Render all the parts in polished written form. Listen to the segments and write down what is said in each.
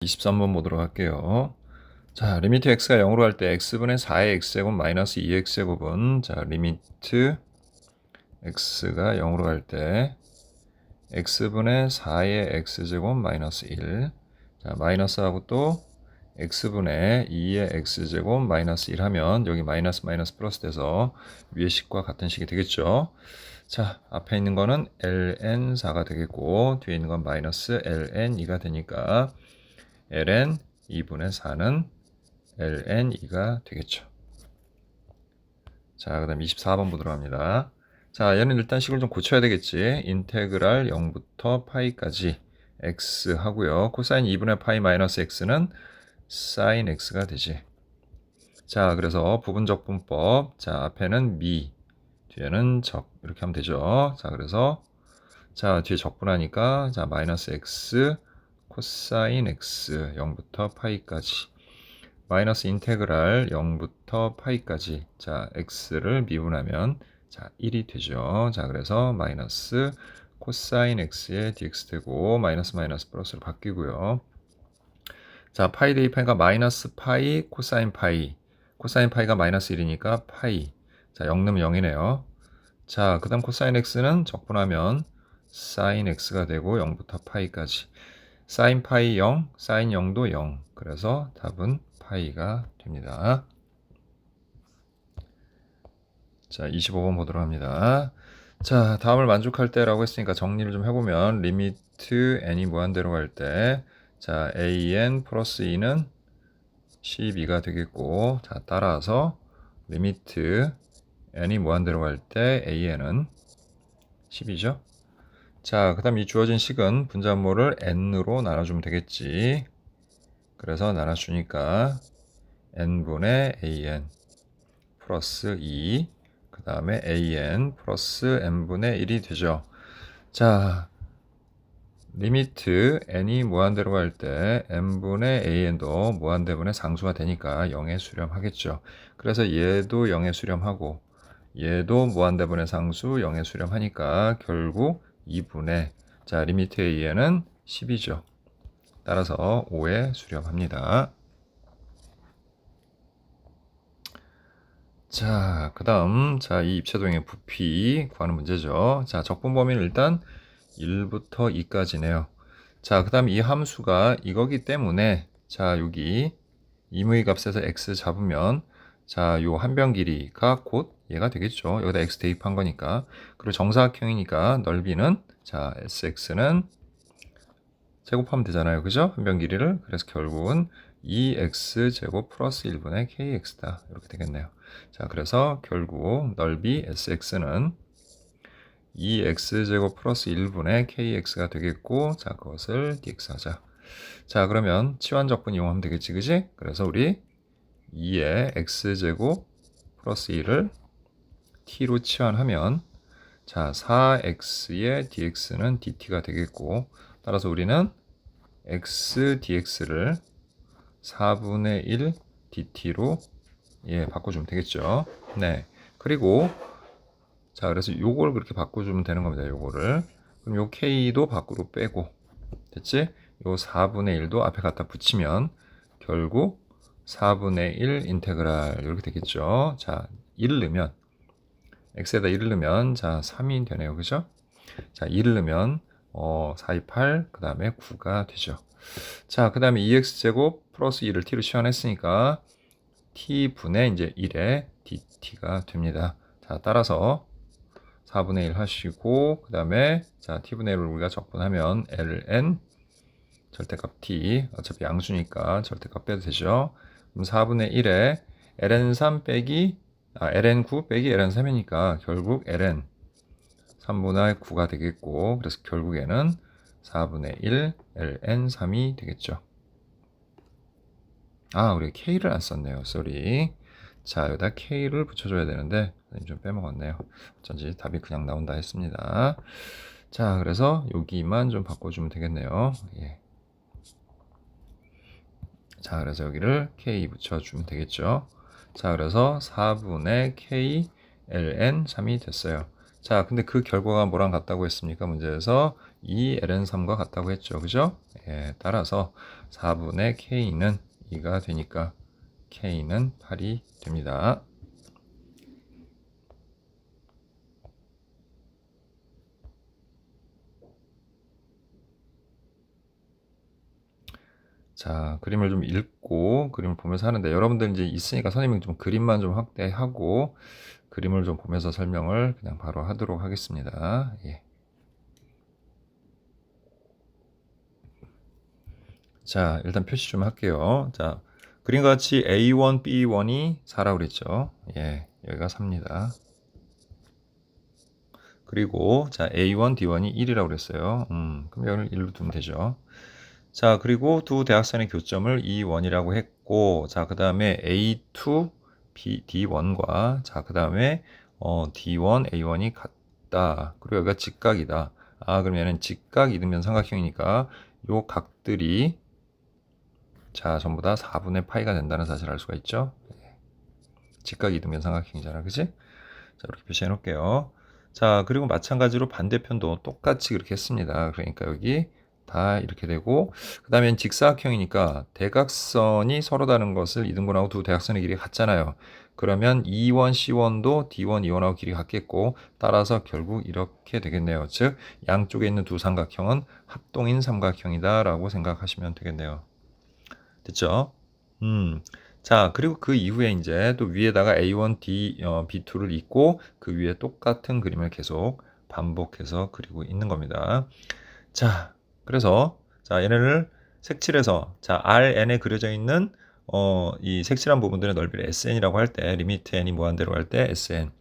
23번 보도록 할게요. 자, 리미트 x가 0으로 할 때 x분의 4의 x제곱 마이너스 2x제곱은 자, 리미트 x가 0으로 할 때 x분의 4의 x제곱 마이너스 1. 자, 마이너스하고 또 x분의 2의 x제곱 마이너스 1 하면 여기 마이너스 마이너스 플러스 돼서 위의 식과 같은 식이 되겠죠. 자, 앞에 있는 거는 ln4가 되겠고 뒤에 있는 건 마이너스 ln2가 되니까 ln 2분의 4는 ln2가 되겠죠. 자, 그 다음 24번 보도록 합니다. 자, 얘는 일단 식을 좀 고쳐야 되겠지. 인테그랄 0부터 파이까지 x 하고요. 코사인 2분의 파이 마이너스 x는 사인 x가 되지. 자, 그래서 부분적분법. 자, 앞에는 미, 뒤에는 적 이렇게 하면 되죠. 자, 그래서 자, 뒤에 적분하니까 자, 마이너스 x 코사인 x 0부터 파이까지 마이너스 인테그랄 0부터 파이까지 자, x를 미분하면 자, 1이 되죠. 자, 그래서 마이너스 코사인 x의 dx 되고 마이너스 마이너스 플러스로 바뀌고요. 자, 파이 대입하니까 마이너스 파이 코사인 파이. 코사인 파이가 마이너스 1이니까 파이. 자, 0 넣으면 0이네요. 자, 그 다음 코사인 x는 적분하면 사인 x가 되고 0부터 파이까지. 사인 파이 0, 사인 0도 0. 그래서 답은 파이가 됩니다. 자, 25번 보도록 합니다. 자, 다음을 만족할 때라고 했으니까 정리를 좀 해보면 리미트 n이 무한대로 갈 때 자, an 플러스 2는 12가 되겠고 자, 따라서 리미트 n이 무한대로 갈 때 an은 10이죠. 자, 그 다음 이 주어진 식은 분자모를 n으로 나눠주면 되겠지. 그래서 나눠주니까 n분의 an 플러스 2, 그 다음에 an 플러스 n분의 1이 되죠. 자, 리미트 n이 무한대로 갈 때 n분의 an도 무한대분의 상수가 되니까 0에 수렴하겠죠. 그래서 얘도 0에 수렴하고 얘도 무한대분의 상수 0에 수렴하니까 결국 2분의 자, 리미트 an은 10이죠. 따라서 5에 수렴합니다. 자, 그 다음, 자, 이 입체도형의 부피 구하는 문제죠. 자, 적분 범위는 일단 1부터 2까지네요. 자, 그 다음 이 함수가 이거기 때문에, 자, 여기 임의 값에서 x 잡으면, 자, 요 한 변 길이가 곧 얘가 되겠죠. 여기다 x 대입한 거니까. 그리고 정사각형이니까 넓이는, 자, sx는 제곱하면 되잖아요. 그죠? 한 변 길이를. 그래서 결국은 2x제곱 플러스 1분의 kx다. 이렇게 되겠네요. 자, 그래서 결국 넓이 sx는 2x제곱 플러스 1분의 kx가 되겠고, 자, 그것을 dx 하자. 자, 그러면 치환적분 이용하면 되겠지, 그지? 그래서 우리 2의 x제곱 플러스 1을 t로 치환하면, 자, 4x의 dx는 dt가 되겠고, 따라서 우리는 x dx를 4분의 1 dt로 바꿔주면 되겠죠. 네. 그리고 자, 그래서 요걸 그렇게 바꿔주면 되는 겁니다. 요거를. 그럼 요 k도 밖으로 빼고 됐지? 요 4분의 1도 앞에 갖다 붙이면 결국 4분의 1 인테그랄 이렇게 되겠죠. 자, 1을 넣으면 x에다 1을 넣으면 자, 3이 되네요. 그죠? 자, 2를 넣으면 4, 2, 8, 그 다음에 9가 되죠. 자, 그 다음에 2x제곱 플러스 2를 t로 치환했으니까 t분의 이제 1에 dt가 됩니다. 자, 따라서 4분의 1 하시고, 그 다음에 자, t분의 1을 우리가 적분하면 ln 절대값 t, 어차피 양수니까 절대값 빼도 되죠. 그럼 4분의 1에 ln3 빼기, ln9 빼기 ln3이니까 결국 ln 3분의 9가 되겠고, 그래서 결국에는 4분의 1 ln3이 되겠죠. 우리 k를 안 썼네요. 쏘리. 자, 여기다 k를 붙여줘야 되는데 좀 빼먹었네요. 어쩐지 답이 그냥 나온다 했습니다. 자, 그래서 여기만 좀 바꿔주면 되겠네요. 예. 자, 그래서 여기를 k 붙여주면 되겠죠. 자, 그래서 4분의 k ln 3이 됐어요. 자, 근데 그 결과가 뭐랑 같다고 했습니까? 문제에서 2ln3과 같다고 했죠. 그죠? 예, 따라서 4분의 k는 2가 되니까 k는 8이 됩니다. 자, 그림을 좀 읽고 그림을 보면서 하는데 여러분들 이제 있으니까 선생님이 좀 그림만 좀 확대하고 그림을 좀 보면서 설명을 그냥 바로 하도록 하겠습니다. 예. 자, 일단 표시 좀 할게요. 자, 그림과 같이 A1, B1이 4라고 그랬죠. 예, 여기가 4입니다. 그리고 자, A1, D1이 1이라고 그랬어요. 그럼 여기를 1로 두면 되죠. 자, 그리고 두 대각선의 교점을 E1이라고 했고, 자, 그 다음에 A2, D1과, 자, 그 다음에 D1, A1이 같다. 그리고 여기가 직각이다. 아, 그럼 얘는 직각 이등변 삼각형이니까 요 각들이 자, 전부 다 4분의 파이가 된다는 사실을 알 수가 있죠. 직각 이등변 삼각형이잖아, 그지? 자, 이렇게 표시해 놓을게요. 자, 그리고 마찬가지로 반대편도 똑같이 그렇게 했습니다. 그러니까 여기 다 이렇게 되고, 그 다음엔 직사각형이니까 대각선이 서로 다른 것을 이등분하고 두 대각선의 길이가 같잖아요. 그러면 E1, C1도 D1, E1하고 길이가 같겠고, 따라서 결국 이렇게 되겠네요. 즉, 양쪽에 있는 두 삼각형은 합동인 삼각형이다라고 생각하시면 되겠네요. 됐죠? 자, 그리고 그 이후에 이제 또 위에다가 A1, B2를 잇고 그 위에 똑같은 그림을 계속 반복해서 그리고 있는 겁니다. 자, 그래서 자, 얘네를 색칠해서 자, Rn에 그려져 있는 이 색칠한 부분들의 넓이를 SN이라고 할 때 리미트 n이 무한대로 할 때 SN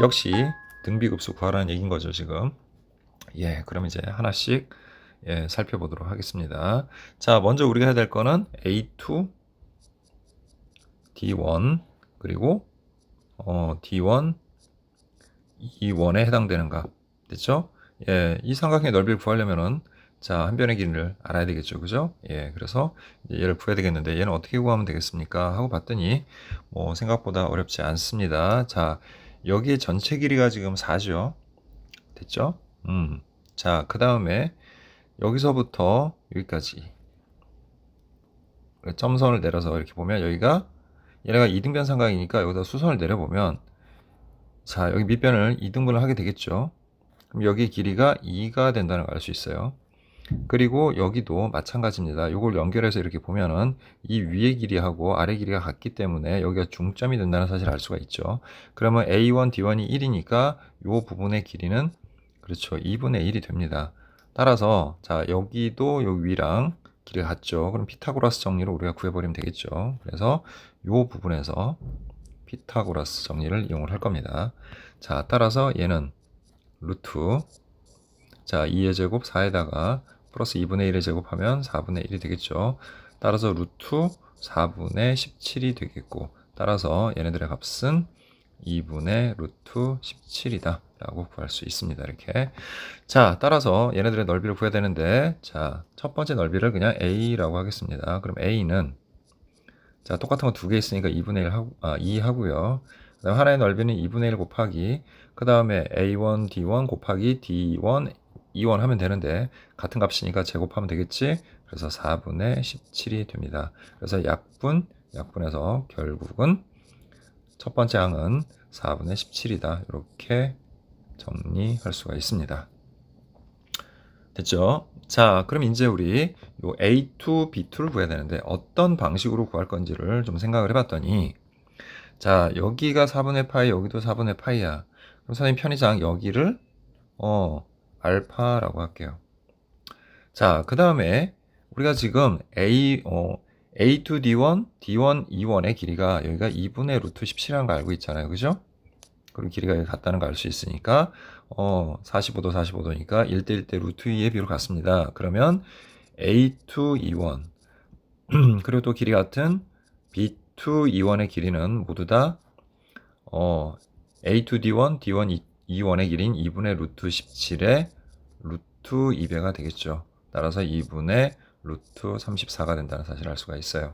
역시 등비급수 구하라는 얘기인 거죠, 지금. 예, 그럼 이제 하나씩 예, 살펴보도록 하겠습니다. 자, 먼저 우리가 해야 될 거는 A2, D1 그리고 D1, E1에 해당되는 값 됐죠? 예, 이 삼각형의 넓이를 구하려면은 자, 한 변의 길이를 알아야 되겠죠, 그죠? 예, 그래서 이제 얘를 구해야 되겠는데 얘는 어떻게 구하면 되겠습니까? 하고 봤더니 뭐 생각보다 어렵지 않습니다. 자, 여기에 전체 길이가 지금 4죠, 됐죠? 자, 그 다음에 여기서부터 여기까지 점선을 내려서 이렇게 보면 여기가 얘네가 이등변 삼각이니까 여기다 수선을 내려보면 자, 여기 밑변을 이등분을 하게 되겠죠. 그럼 여기 길이가 2가 된다는 걸 알 수 있어요. 그리고 여기도 마찬가지입니다. 이걸 연결해서 이렇게 보면은 이 위의 길이하고 아래 길이가 같기 때문에 여기가 중점이 된다는 사실을 알 수가 있죠. 그러면 A1, D1이 1이니까 이 부분의 길이는 그렇죠. 2분의 1이 됩니다. 따라서 자, 여기도 여기 위랑 길이가 같죠. 그럼 피타고라스 정리로 우리가 구해버리면 되겠죠. 그래서 이 부분에서 피타고라스 정리를 이용을 할 겁니다. 자, 따라서 얘는 루트 자, 2의 제곱 4에다가 플러스 2분의 1의 제곱하면 4분의 1이 되겠죠. 따라서 루트 4분의 17이 되겠고 따라서 얘네들의 값은 2분의 루트 17이다 라고 구할 수 있습니다. 이렇게 자, 따라서 얘네들의 넓이를 구해야 되는데 자, 첫 번째 넓이를 그냥 A라고 하겠습니다. 그럼 A는 자, 똑같은 거 두 개 있으니까 2분의 1 하고, 2 하고요. 그 다음 하나의 넓이는 2분의 1 곱하기, 그 다음에 A1, D1 곱하기 D1, E1 하면 되는데, 같은 값이니까 제곱하면 되겠지? 그래서 4분의 17이 됩니다. 그래서 약분해서 결국은 첫 번째 항은 4분의 17이다. 이렇게 정리할 수가 있습니다. 됐죠? 자, 그럼 이제 우리 요 A2, B2를 구해야 되는데 어떤 방식으로 구할 건지를 좀 생각을 해봤더니 자, 여기가 4분의 파이, 여기도 4분의 파이야. 그럼 선생님 편의상 여기를 알파라고 할게요. 자, 그 다음에 우리가 지금 A2, D1, D1, E1의 길이가 여기가 2분의 루트 17이라는 거 알고 있잖아요. 그죠? 그리고 길이가 같다는 걸 알 수 있으니까 45도 45도니까 1대 1대 루트 2의 비로 같습니다. 그러면 A2 E1 그리고 또 길이 같은 B2 E1의 길이는 모두 다 A2 D1 D1 E1의 길이인 2분의 루트 17의 루트 2배가 되겠죠. 따라서 2분의 루트 34가 된다는 사실을 알 수가 있어요.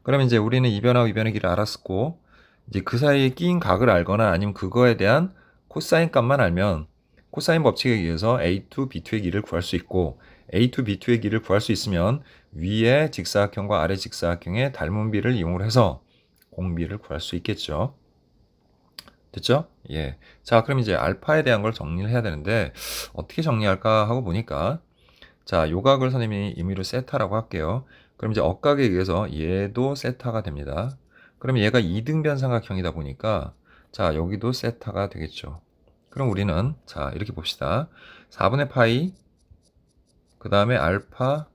그럼 이제 우리는 이변하고 이변의 길을 알았고 이제 그 사이에 끼인 각을 알거나 아니면 그거에 대한 코사인 값만 알면 코사인 법칙에 의해서 A2, B2의 길이를 구할 수 있고 A2, B2의 길이를 구할 수 있으면 위에 직사각형과 아래 직사각형의 닮은비를 이용을 해서 공비를 구할 수 있겠죠. 됐죠? 예. 자, 그럼 이제 알파에 대한 걸 정리를 해야 되는데 어떻게 정리할까 하고 보니까 자, 요각을 선생님이 임의로 세타라고 할게요. 그럼 이제 억각에 의해서 얘도 세타가 됩니다. 그럼 얘가 이등변 삼각형이다 보니까 자, 여기도 세타가 되겠죠. 그럼 우리는 자, 이렇게 봅시다. 4분의 파이 그 다음에 알파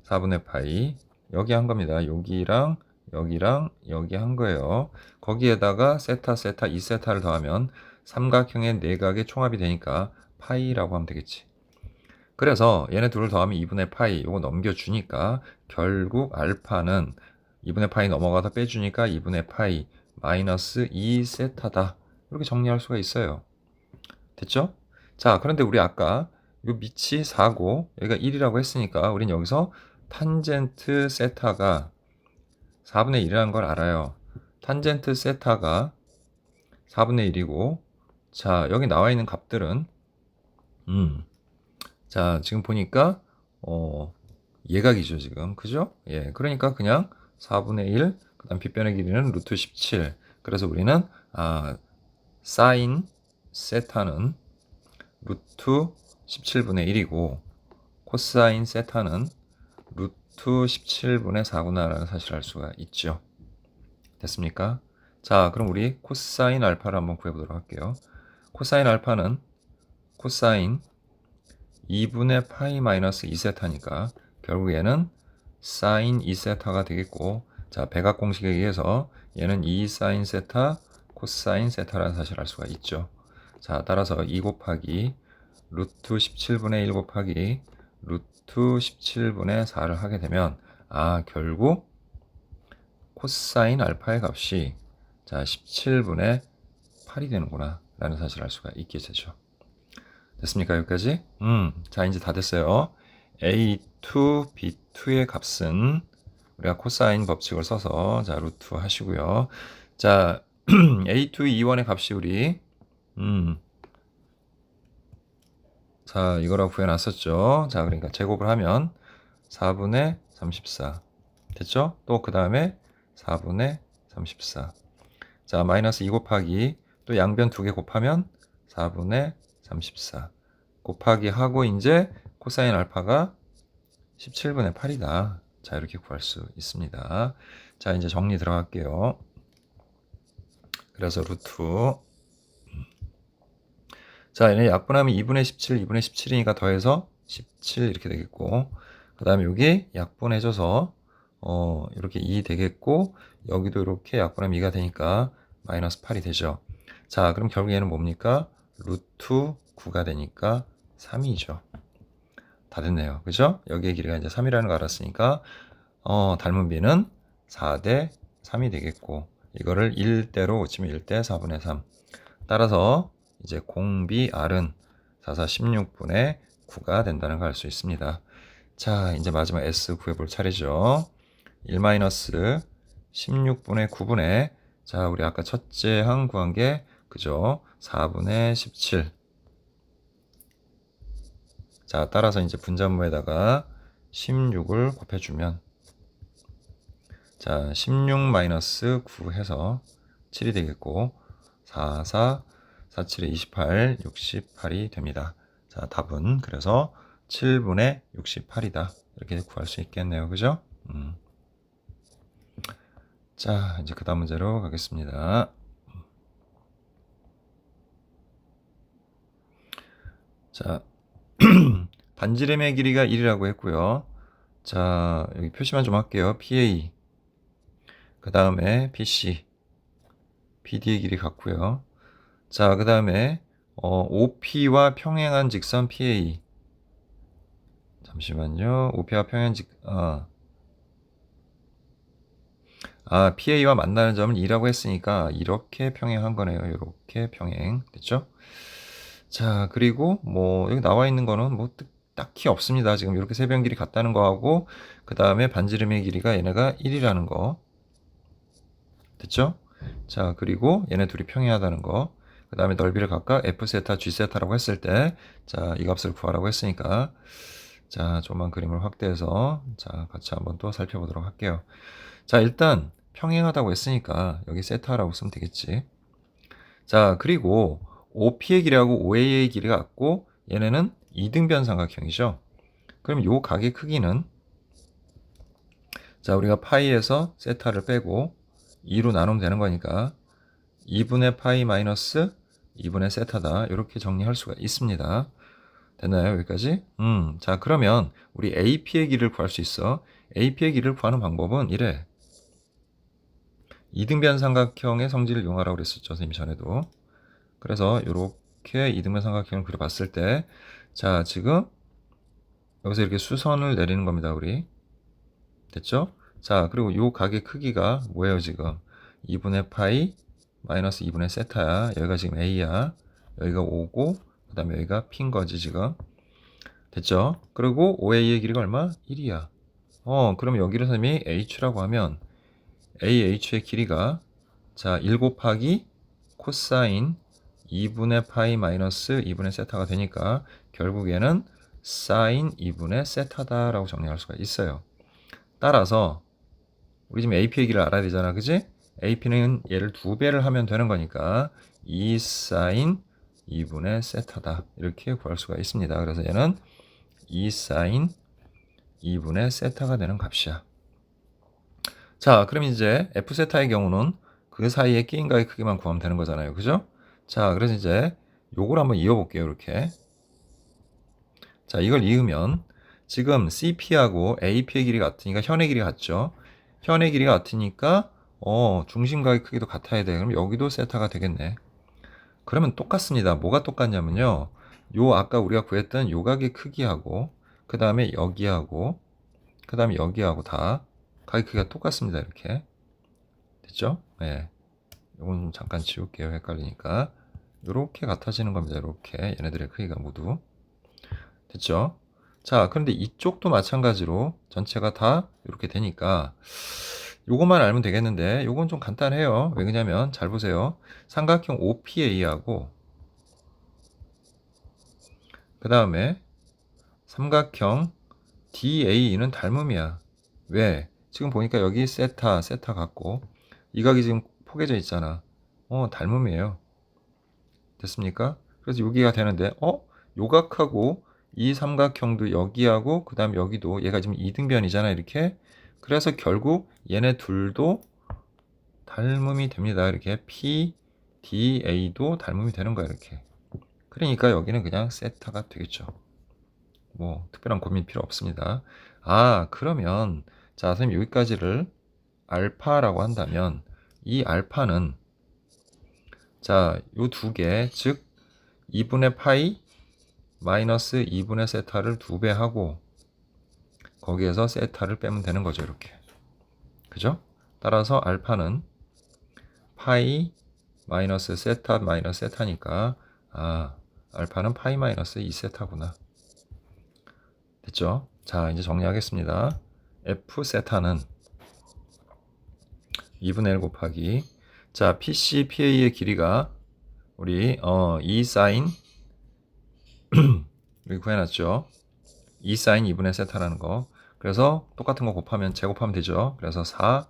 4분의 파이 여기 한 겁니다. 여기랑 여기랑 여기 한 거예요. 거기에다가 세타, 세타, 2세타를 더하면 삼각형의 내각의 총합이 되니까 파이라고 하면 되겠지. 그래서 얘네 둘을 더하면 2분의 파이 요거 넘겨주니까 결국 알파는 2분의 파이 넘어가서 빼주니까 2분의 파이 마이너스 2세타다. 이렇게 정리할 수가 있어요. 됐죠? 자, 그런데 우리 아까 요 밑이 4고 여기가 1이라고 했으니까 우린 여기서 탄젠트 세타가 4분의 1이라는 걸 알아요. 탄젠트 세타가 4분의 1이고 자, 여기 나와 있는 값들은 자, 지금 보니까 예각이죠, 지금. 그죠? 예. 그러니까 그냥 4분의 1, 그다음 빗변의 길이는 루트 17. 그래서 우리는 사인 세타는 루트 17분의 1이고 코사인 세타는 루트 17분의 4구나라는 사실을 알 수가 있죠. 됐습니까? 자, 그럼 우리 코사인 알파를 한번 구해보도록 할게요. 코사인 알파는 코사인 2분의 파이 마이너스 2세타니까 결국 얘는 사인 2세타가 되겠고 자, 백악 공식에 의해서 얘는 2 사인 세타 코사인 세타라는 사실을 알 수가 있죠. 자, 따라서 2 곱하기 루트 17분의 1 곱하기 루트 17분의 4를 하게 되면 결국 코사인 알파의 값이 자 17분의 8이 되는구나 라는 사실을 알 수가 있게 되죠. 됐습니까? 여기까지? 자, 이제 다 됐어요. A2, B2의 값은 우리가 코사인 법칙을 써서 자, 루트 하시고요. 자, A2, E1의 값이 우리 자, 이거라고 구해놨었죠. 자, 그러니까 제곱을 하면 4분의 34 됐죠? 또 그 다음에 4분의 34 자, 마이너스 2 곱하기 또 양변 두 개 곱하면 4분의 34 곱하기 하고 이제 코사인 알파가 17분의 8이다. 자, 이렇게 구할 수 있습니다. 자, 이제 정리 들어갈게요. 그래서 루트 자, 얘네 약분하면 2분의 17, 2분의 17이니까 더해서 17 이렇게 되겠고 그 다음에 여기 약분해줘서 이렇게 2 되겠고 여기도 이렇게 약분하면 2가 되니까 마이너스 8이 되죠. 자, 그럼 결국 얘는 뭡니까? 루트 9가 되니까 3이죠. 다 됐네요. 그죠? 여기의 길이가 이제 3이라는 거 알았으니까 닮은 비는 4대 3이 되겠고 이거를 1대로 고치면 1대 4분의 3 따라서 이제 공비 R은 4, 4, 16분의 9가 된다는 걸 알 수 있습니다. 자, 이제 마지막 S 구해볼 차례죠. 1-16분의 9분의 자, 우리 아까 첫째 항 구한 게 그죠? 4분의 17 자, 따라서 이제 분자문에다가 16을 곱해주면 자, 16 마이너스 9 해서 7이 되겠고 4, 4, 4, 7에 28, 68이 됩니다. 자, 답은 그래서 7분의 68이다. 이렇게 구할 수 있겠네요. 그죠? 자, 이제 그 다음 문제로 가겠습니다. 자, 반지름의 길이가 1이라고 했고요. 자, 여기 표시만 좀 할게요. PA 그 다음에 PC BD의 길이 같고요. 자, 그 다음에 OP와 평행한 직선 PA 잠시만요. OP와 평행한 PA와 만나는 점은 2라고 했으니까 이렇게 평행한 거네요. 이렇게 평행 됐죠? 자, 그리고 뭐 여기 나와 있는 거는 뭐 딱히 없습니다. 지금 이렇게 세변 길이 같다는 거하고 그 다음에 반지름의 길이가 얘네가 1이라는 거 됐죠? 자, 그리고 얘네 둘이 평행하다는 거 그 다음에 넓이를 각각 F세타, G세타라고 했을 때, 자, 이 값을 구하라고 했으니까, 자, 좀만 그림을 확대해서, 자, 같이 한번 또 살펴보도록 할게요. 자, 일단 평행하다고 했으니까 여기 세타라고 쓰면 되겠지. 자, 그리고 OP의 길이하고 OA의 길이가 같고, 얘네는 이등변 삼각형이죠. 그럼 요 각의 크기는, 자, 우리가 파이에서 세타를 빼고 2로 나누면 되는 거니까 2분의 파이 마이너스 2분의 세타다. 이렇게 정리할 수가 있습니다. 됐나요? 여기까지? 자, 그러면 우리 AP의 길이를 구할 수 있어. AP의 길이를 구하는 방법은 이래. 이등변 삼각형의 성질을 이용하라고 그랬었죠. 선생님 전에도. 그래서 이렇게 이등변 삼각형을 그려봤을 때, 자, 지금 여기서 이렇게 수선을 내리는 겁니다. 우리. 됐죠? 자, 그리고 요 각의 크기가 뭐예요, 지금? 2분의 파이 마이너스 2분의 세타야. 여기가 지금 A야. 여기가 5고, 그 다음에 여기가 P인 거지, 지금. 됐죠? 그리고 OA의 길이가 얼마? 1이야. 그럼 여기를 선생님이 H라고 하면 AH의 길이가, 자, 1 곱하기 코사인 2분의 파이 마이너스 2분의 세타가 되니까 결국에는 사인 2분의 세타다라고 정리할 수가 있어요. 따라서 우리 지금 AP의 길이를 알아야 되잖아, 그지? AP는 얘를 2배를 하면 되는 거니까 2 사인 2분의 세타다 이렇게 구할 수가 있습니다. 그래서 얘는 2 사인 2분의 세타가 되는 값이야. 자, 그럼 이제 F세타의 경우는 그 사이에 끼인 각의 크기만 구하면 되는 거잖아요, 그죠? 자, 그래서 이제 요걸 한번 이어볼게요, 이렇게. 자, 이걸 이으면 지금 CP하고 AP의 길이가 같으니까 현의 길이가 같죠? 현의 길이가 같으니까 중심각의 크기도 같아야 돼. 그럼 여기도 세타가 되겠네. 그러면 똑같습니다. 뭐가 똑같냐면요. 요 아까 우리가 구했던 요 각의 크기하고 그 다음에 여기하고 그 다음에 여기하고 다 각의 크기가 똑같습니다. 이렇게. 됐죠? 네. 요건 좀 잠깐 지울게요. 헷갈리니까. 요렇게 같아지는 겁니다. 이렇게 얘네들의 크기가 모두. 됐죠? 자, 그런데 이쪽도 마찬가지로 전체가 다 이렇게 되니까 요것만 알면 되겠는데 요건 좀 간단해요. 왜 그러냐면 잘 보세요. 삼각형 OPA하고 그 다음에 삼각형 DA는 닮음이야. 왜? 지금 보니까 여기 세타 같고 이 각이 지금 포개져 있잖아. 닮음이에요. 됐습니까? 그래서 여기가 되는데 요 각하고 이 삼각형도 여기하고 그 다음 여기도 얘가 지금 이등변이잖아 이렇게. 그래서 결국 얘네 둘도 닮음이 됩니다. 이렇게 PDA도 닮음이 되는 거야 이렇게. 그러니까 여기는 그냥 세타가 되겠죠. 뭐 특별한 고민 필요 없습니다. 그러면 자 선생님 여기까지를 알파라고 한다면 이 알파는 자 요 두 개 즉 2분의 파이 마이너스 2분의 세타를 2배 하고 거기에서 세타를 빼면 되는 거죠. 이렇게. 그죠? 따라서 알파는 파이 마이너스 세타 마이너스 세타니까 알파는 파이 마이너스 2세타구나. 됐죠? 자, 이제 정리하겠습니다. F 세타는 2분의 1 곱하기 자, PC, PA의 길이가 우리 2 사인 여기 구해놨죠? 2 사인 2분의 세타라는 거. 그래서 똑같은 거 곱하면 제곱하면 되죠. 그래서 4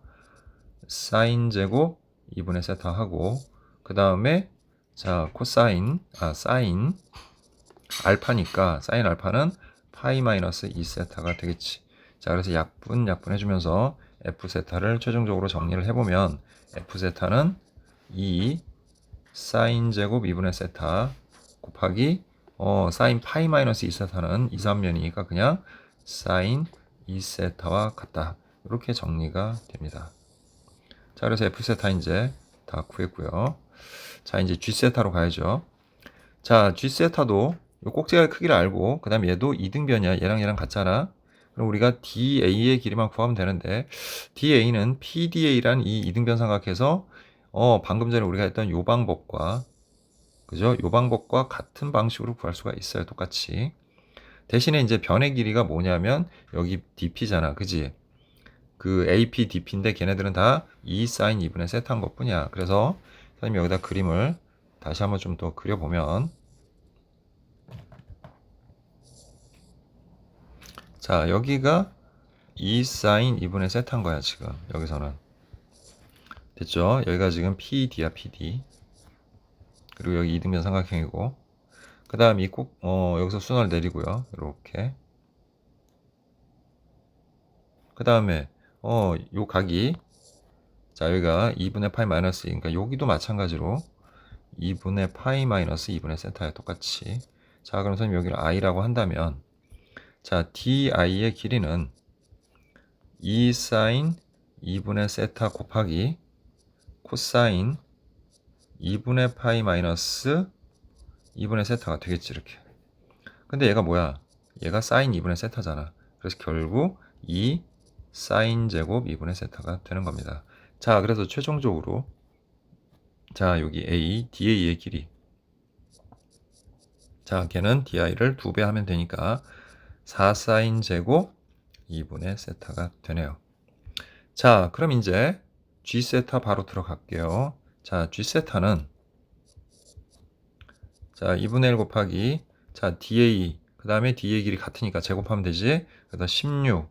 사인 제곱 2분의 세타 하고 그 다음에 자 코사인 사인 알파니까 사인 알파는 파이 마이너스 2세타가 되겠지. 자 그래서 약분 해주면서 F세타를 최종적으로 정리를 해보면 F세타는 2 사인 제곱 2분의 세타 곱하기 사인 파이 마이너스 2세타는 2, 3면이니까 그냥 사인 2세타와 같다. 이렇게 정리가 됩니다. 자, 그래서 F세타 이제 다 구했고요. 자, 이제 G세타로 가야죠. 자, G세타도 요 꼭지각의 크기를 알고 그 다음에 얘도 이등변이야. 얘랑 같잖아. 그럼 우리가 DA의 길이만 구하면 되는데 DA는 PDA란 이 이등변 삼각해서 방금 전에 우리가 했던 요 방법과 그죠? 요 방법과 같은 방식으로 구할 수가 있어요. 똑같이. 대신에 이제 변의 길이가 뭐냐면 여기 DP잖아. 그지? 그 AP, DP인데 걔네들은 다 2 사인 2분의 세타인 것 뿐이야. 그래서 선생님이 여기다 그림을 다시 한번 좀 더 그려보면, 자, 여기가 2 사인 2분의 세타인 거야, 지금. 여기서는. 됐죠? 여기가 지금 PD야, PD. 그리고 여기 이등변 삼각형이고. 그 다음 여기서 순환을 내리고요. 이렇게. 그 다음에, 요 각이, 자, 여기가 2분의 파이 마이너스, 그러니까 여기도 마찬가지로 2분의 파이 마이너스 2분의 세타야, 똑같이. 자, 그럼 선생님 여기를 i라고 한다면, 자, di의 길이는 2 사인 2분의 세타 곱하기 코사인 2분의 파이 마이너스 2분의 세타가 되겠지, 이렇게. 근데 얘가 뭐야? 얘가 사인 2분의 세타잖아. 그래서 결국 2 사인 제곱 2분의 세타가 되는 겁니다. 자, 그래서 최종적으로, 자, 여기 a, da의 길이. 자, 걔는 di를 2배 하면 되니까 4 사인 제곱 2분의 세타가 되네요. 자, 그럼 이제 g 세타 바로 들어갈게요. 자, g 세타는, 자, 2분의 1 곱하기, 자, da, 그 다음에 d의 길이 같으니까 제곱하면 되지. 그래서 16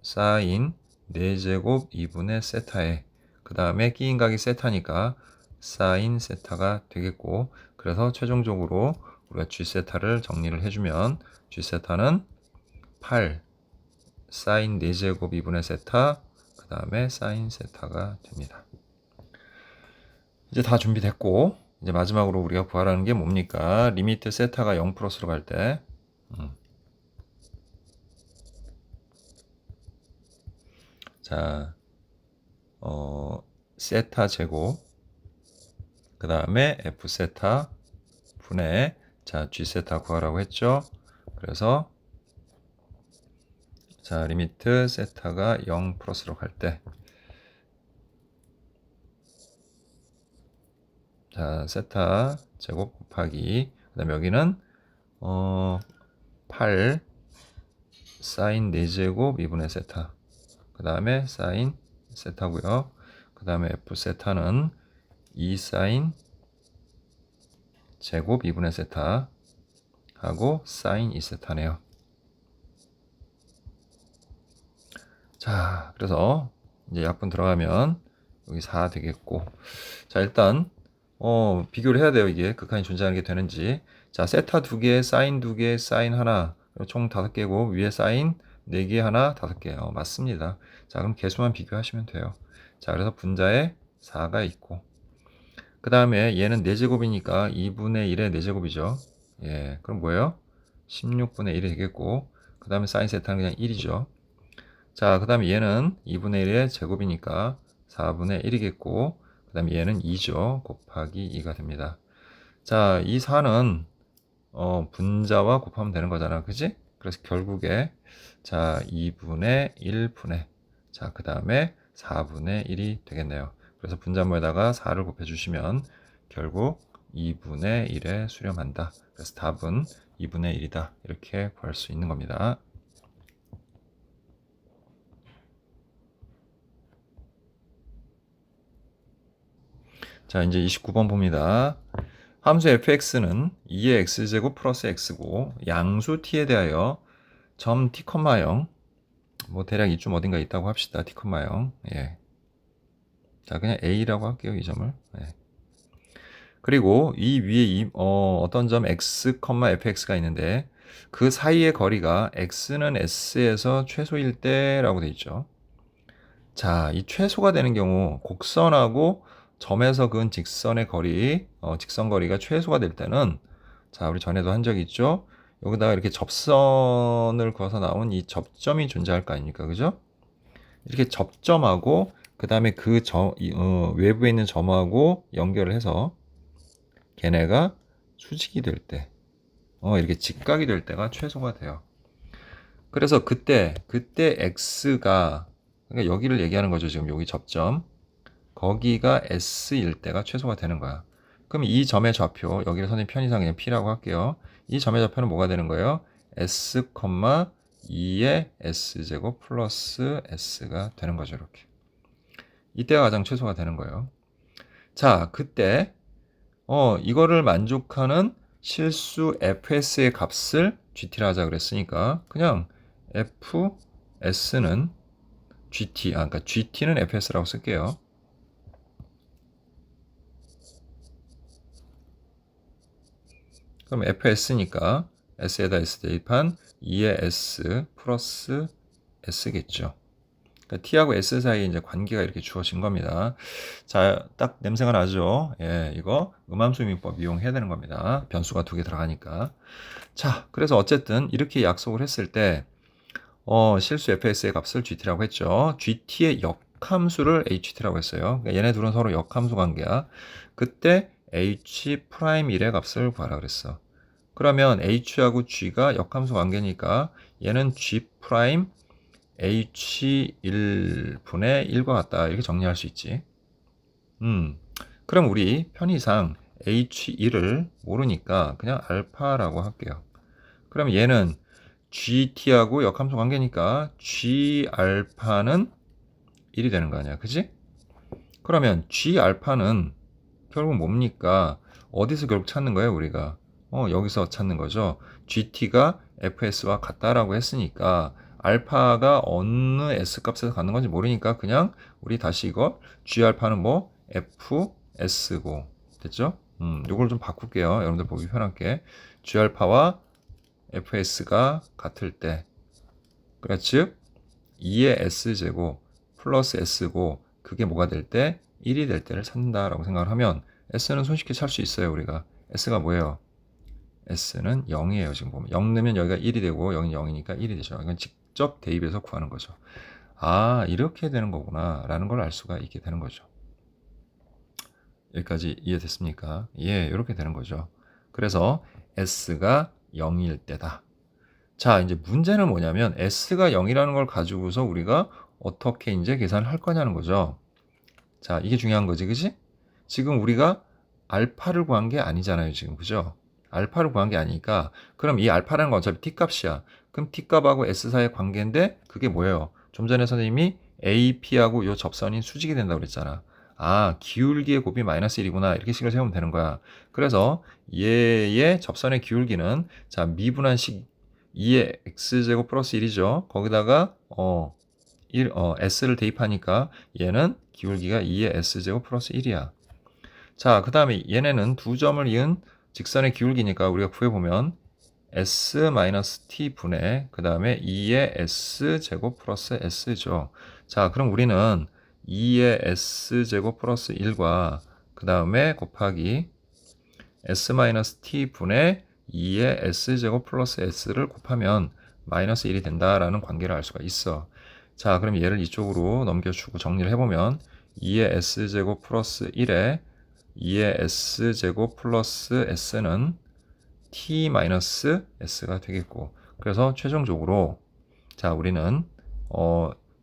사인 4제곱 2분의 세타에, 그 다음에 끼인 각이 세타니까 사인 세타가 되겠고, 그래서 최종적으로 우리가 g 세타를 정리를 해주면 g 세타는 8 사인 4제곱 2분의 세타, 그 다음에 사인 세타가 됩니다. 이제 다 준비됐고, 이제 마지막으로 우리가 구하라는 게 뭡니까? 리미트 세타가 0 플러스로 갈 때, 자, 세타 제곱, 그 다음에 f 세타 분의, 자, g 세타 구하라고 했죠. 그래서, 자, 리미트 세타가 0 플러스로 갈 때, 자, 세타 제곱 곱하기, 그 다음에 여기는 8 사인 4제곱 2분의 세타, 그 다음에 사인 세타고요. 그 다음에 f 세타는 2 사인 제곱 2분의 세타 하고 사인 2세타네요. 자, 그래서 이제 약분 들어가면 여기 4 되겠고, 자, 일단 비교를 해야 돼요. 이게 극한이 존재하는 게 되는지. 자, 세타 2개, 사인 2개, 사인 하나, 총 5개고 위에 사인 4개 하나 5개. 맞습니다. 자, 그럼 개수만 비교하시면 돼요. 자, 그래서 분자에 4가 있고, 그 다음에 얘는 4제곱이니까 2분의 1의 4제곱이죠. 예, 그럼 뭐예요? 16분의 1이 되겠고, 그 다음에 사인 세타는 그냥 1이죠. 자, 그 다음에 얘는 2분의 1의 제곱이니까 4분의 1이겠고, 그 다음에 얘는 2죠. 곱하기 2가 됩니다. 자, 이 4는 분자와 곱하면 되는 거잖아. 그지? 그래서 결국에, 자, 2분의 1분의, 자, 그 다음에 4분의 1이 되겠네요. 그래서 분자모에다가 4를 곱해주시면 결국 2분의 1에 수렴한다. 그래서 답은 2분의 1이다. 이렇게 구할 수 있는 겁니다. 자, 이제 29번 봅니다. 함수 fx는 2의 x제곱 플러스 x고 양수 t에 대하여 점 t, 0, 뭐 대략 이쯤 어딘가 있다고 합시다. t, 0. 예. 자, 그냥 a라고 할게요. 이 점을. 예. 그리고 이 위에 어떤 점 x, fx가 있는데 그 사이의 거리가 x는 s에서 최소일 때라고 돼 있죠. 자, 이 최소가 되는 경우 곡선하고 점에서 그은 직선의 거리, 직선 거리가 최소가 될 때는, 자, 우리 전에도 한 적이 있죠. 여기다가 이렇게 접선을 그어서 나온 이 접점이 존재할 거 아닙니까, 그죠? 이렇게 접점하고 그 다음에 그 외부에 있는 점하고 연결을 해서 걔네가 수직이 될 때, 이렇게 직각이 될 때가 최소가 돼요. 그래서 그때 x가, 그러니까 여기를 얘기하는 거죠. 지금 여기 접점. 거기가 S일 때가 최소가 되는 거야. 그럼 이 점의 좌표, 여기를 선생님 편의상 그냥 P라고 할게요. 이 점의 좌표는 뭐가 되는 거예요? S, 2의 S제곱 플러스 S가 되는 거죠. 이렇게. 이때가 가장 최소가 되는 거예요. 자, 그때 이거를 만족하는 실수 fs의 값을 gt라 하자 그랬으니까 그냥 fs는 gt, 그러니까 gt는 fs라고 쓸게요. 그럼 fs니까 s에다 s 대입한 2의 s 플러스 s겠죠. 그러니까 t하고 s 사이에 이제 관계가 이렇게 주어진 겁니다. 자, 딱 냄새가 나죠? 예, 이거 음함수 미법 이용해야 되는 겁니다. 변수가 2개 들어가니까. 자, 그래서 어쨌든 이렇게 약속을 했을 때 실수 fs의 값을 gt라고 했죠. gt의 역함수를 ht라고 했어요. 그러니까 얘네 둘은 서로 역함수 관계야. 그때 h'1의 값을 구하라 그랬어. 그러면 h하고 g가 역함수 관계니까 얘는 g' h1분의 1과 같다. 이렇게 정리할 수 있지. 그럼 우리 편의상 h1을 모르니까 그냥 알파라고 할게요. 그럼 얘는 gt하고 역함수 관계니까 g알파는 1이 되는 거 아니야. 그지? 그러면 g알파는 결국 뭡니까? 어디서 결국 찾는 거예요, 우리가? 여기서 찾는 거죠. gt가 fs와 같다라고 했으니까 알파가 어느 s 값에서 갖는 건지 모르니까 그냥 우리 다시 이거 g알파는 뭐 fs고 됐죠? 요걸 좀 바꿀게요. 여러분들 보기 편하게. g알파와 fs가 같을 때 그러니까 즉 2의 s제곱 플러스 s고 그게 뭐가 될 때 1이 될 때를 찾는다라고 생각을 하면 s는 손쉽게 찾을 수 있어요. 우리가 s가 뭐예요? s는 0이에요. 지금 보면 0 넣으면 여기가 1이 되고 여기 0이니까 1이 되죠. 이건 직접 대입해서 구하는 거죠. 아, 이렇게 되는 거구나 라는 걸 알 수가 있게 되는 거죠. 여기까지 이해됐습니까? 예, 이렇게 되는 거죠. 그래서 s가 0일 때다. 자, 이제 문제는 뭐냐면 s가 0이라는 걸 가지고서 우리가 어떻게 이제 계산을 할 거냐는 거죠. 자, 이게 중요한 거지, 그지? 지금 우리가 알파를 구한 게 아니잖아요, 지금. 그죠? 알파를 구한 게 아니니까 그럼 이 알파라는 건 어차피 t값이야. 그럼 t값하고 s 사이의 관계인데 그게 뭐예요? 좀 전에 선생님이 ap하고 요 접선이 수직이 된다고 그랬잖아. 아, 기울기의 곱이 마이너스 1이구나. 이렇게 식을 세우면 되는 거야. 그래서 얘의 접선의 기울기는 자, 미분한식 2의 x제곱 플러스 1이죠. 거기다가 s를 대입하니까 얘는 기울기가 2의 s제곱 플러스 1이야. 자, 그 다음에 얘네는 두 점을 이은 직선의 기울기니까 우리가 구해보면 s-t 분의 그 다음에 2의 s제곱 플러스 s죠. 자, 그럼 우리는 2의 s제곱 플러스 1과 그 다음에 곱하기 s-t 분의 2의 s제곱 플러스 s를 곱하면 마이너스 1이 된다라는 관계를 알 수가 있어. 자, 그럼 얘를 이쪽으로 넘겨주고 정리를 해보면 2의 s제곱 플러스 1에 2의 s제곱 플러스 s는 t 마이너스 s가 되겠고 그래서 최종적으로 자, 우리는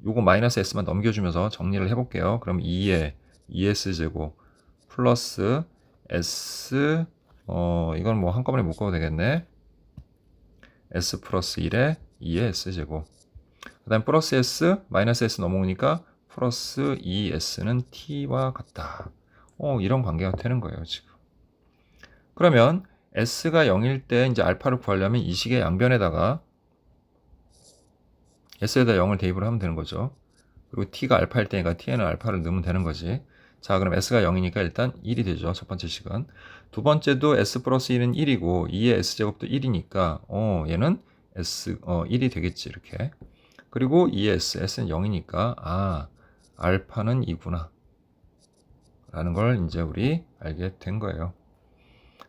요거 마이너스 s만 넘겨주면서 정리를 해볼게요. 그럼 2의 2s제곱 플러스 s 이건 뭐 한꺼번에 묶어도 되겠네. s 플러스 1에 2의 s제곱 그 다음 플러스 s 마이너스 s 넘어오니까 플러스 2s는 t와 같다. 이런 관계가 되는 거예요, 지금. 그러면 s가 0일 때 이제 알파를 구하려면 이 식의 양변에다가 s에다 0을 대입을 하면 되는 거죠. 그리고 t가 알파일 때니까 t에는 알파를 넣으면 되는 거지. 자, 그럼 s가 0이니까 일단 1이 되죠. 첫 번째 식은. 두 번째도 s 플러스 1은 1이고 2의 s제곱도 1이니까 얘는 s 1이 되겠지, 이렇게. 그리고 2의 s는 0이니까 알파는 2구나 라는 걸 이제 우리 알게 된 거예요.